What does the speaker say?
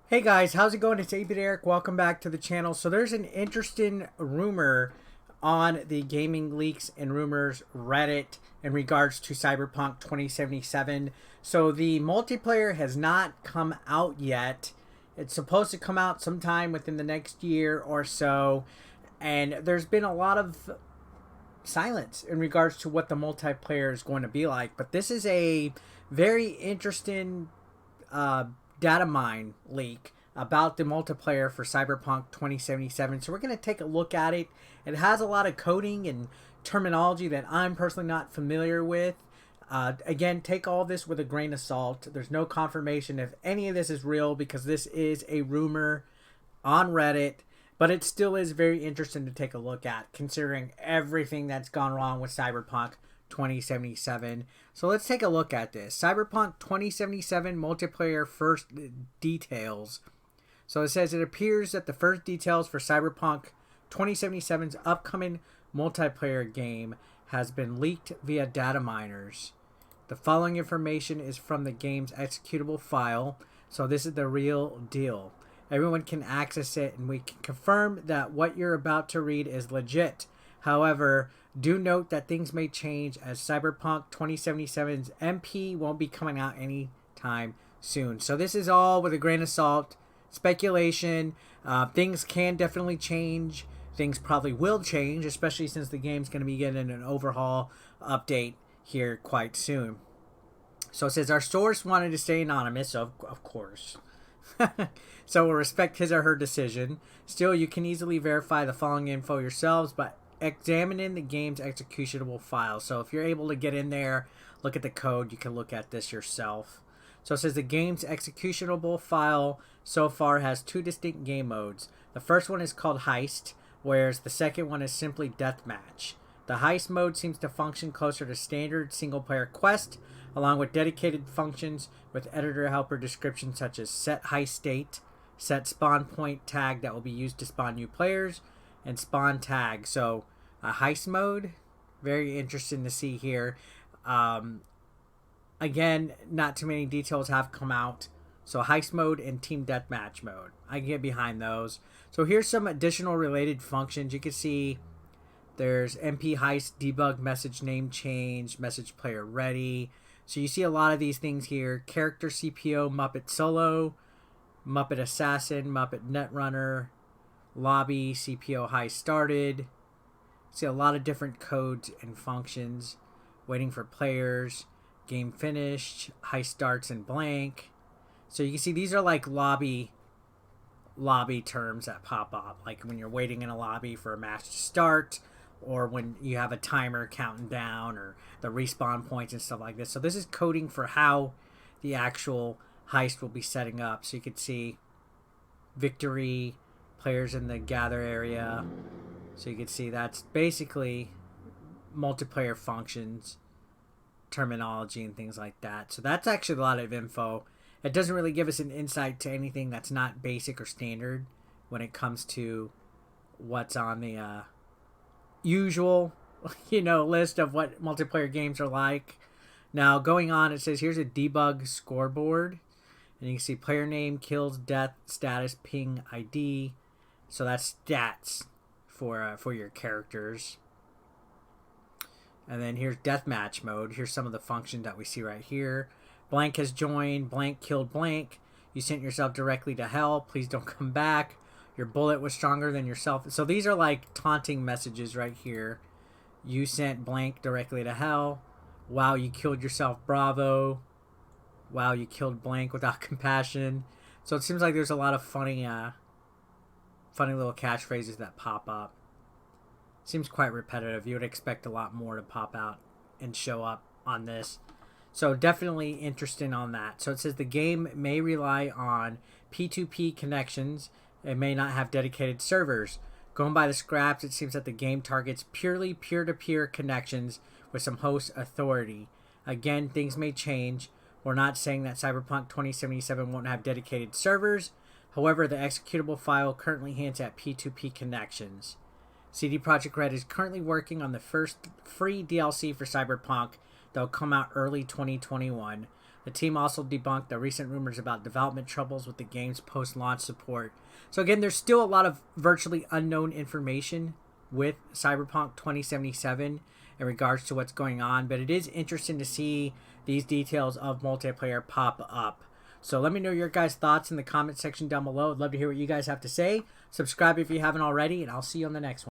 Hey guys, how's it going? It's 8-Bit Eric. Welcome back to the channel. So there's an interesting rumor on the Gaming Leaks and Rumors Reddit in regards to Cyberpunk 2077. So the multiplayer has not come out yet. It's supposed to come out sometime within the next year or so. And there's been a lot of silence in regards to what the multiplayer is going to be like. But this is a very interesting data mine leak about the multiplayer for Cyberpunk 2077. So we're going to take a look at it. It has a lot of coding and terminology that I'm personally not familiar with. Again, take all this with a grain of salt. There's no confirmation if any of this is real because this is a rumor on Reddit, but it still is very interesting to take a look at considering everything that's gone wrong with Cyberpunk 2077. So let's take a look at this. Cyberpunk 2077 multiplayer first details. So it says it appears that the first details for Cyberpunk 2077's upcoming multiplayer game has been leaked via data miners. The following information is from the game's executable file, so this is the real deal. Everyone can access it, and we can confirm that what you're about to read is legit. However, do note that things may change as Cyberpunk 2077's MP won't be coming out anytime soon. So this is all with a grain of salt, speculation. Things can definitely change. Things probably will change, especially since the game's going to be getting an overhaul update here quite soon. So it says our source wanted to stay anonymous, so of course. So we'll respect his or her decision. Still, you can easily verify the following info yourselves by examining the game's executable file. So if you're able to get in there, look at the code, you can look at this yourself. So it says the game's executable file so far has two distinct game modes. The first one is called Heist, whereas the second one is simply Deathmatch. The Heist mode seems to function closer to standard single-player quest, along with dedicated functions with editor helper descriptions such as set heist state, set spawn point tag that will be used to spawn new players, and spawn tag. So a heist mode, very interesting to see here. Again, not too many details have come out. So heist mode and team deathmatch mode, I can get behind those. So here's some additional related functions. You can see there's MP heist debug message name change, message player ready. So you see a lot of these things here. Character CPO, Muppet Solo, Muppet Assassin, Muppet Netrunner, Lobby, CPO High Started. See a lot of different codes and functions. Waiting for players, game finished, high starts and blank. So you can see these are like lobby terms that pop up. Like when you're waiting in a lobby for a match to start, or when you have a timer counting down, or the respawn points and stuff like this. So this is coding for how the actual heist will be setting up. So you can see victory, players in the gather area. So you can see that's basically multiplayer functions, terminology, and things like that. So that's actually a lot of info. It doesn't really give us an insight to anything that's not basic or standard when it comes to what's on the usual, list of what multiplayer games are like. Now, going on, it says here's a debug scoreboard. And you can see player name, kills, death, status, ping, ID. So that's stats for your characters. And then here's deathmatch mode. Here's some of the functions that we see right here. Blank has joined. Blank killed blank. You sent yourself directly to hell. Please don't come back. Your bullet was stronger than yourself. So these are like taunting messages right here. You sent blank directly to hell. Wow, you killed yourself. Bravo. Wow, you killed blank without compassion. So it seems like there's a lot of funny little catchphrases that pop up. Seems quite repetitive. You would expect a lot more to pop out and show up on this. So definitely interesting on that. So it says the game may rely on P2P connections. It may not have dedicated servers. Going by the scraps, it seems that the game targets purely peer-to-peer connections with some host authority. Again, things may change. We're not saying that Cyberpunk 2077 won't have dedicated servers. However, the executable file currently hints at P2P connections. CD Projekt Red is currently working on the first free DLC for Cyberpunk that will come out early 2021. The team also debunked the recent rumors about development troubles with the game's post-launch support. So again, there's still a lot of virtually unknown information with Cyberpunk 2077 in regards to what's going on, but it is interesting to see these details of multiplayer pop up. So let me know your guys' thoughts in the comment section down below. I'd love to hear what you guys have to say. Subscribe if you haven't already, and I'll see you on the next one.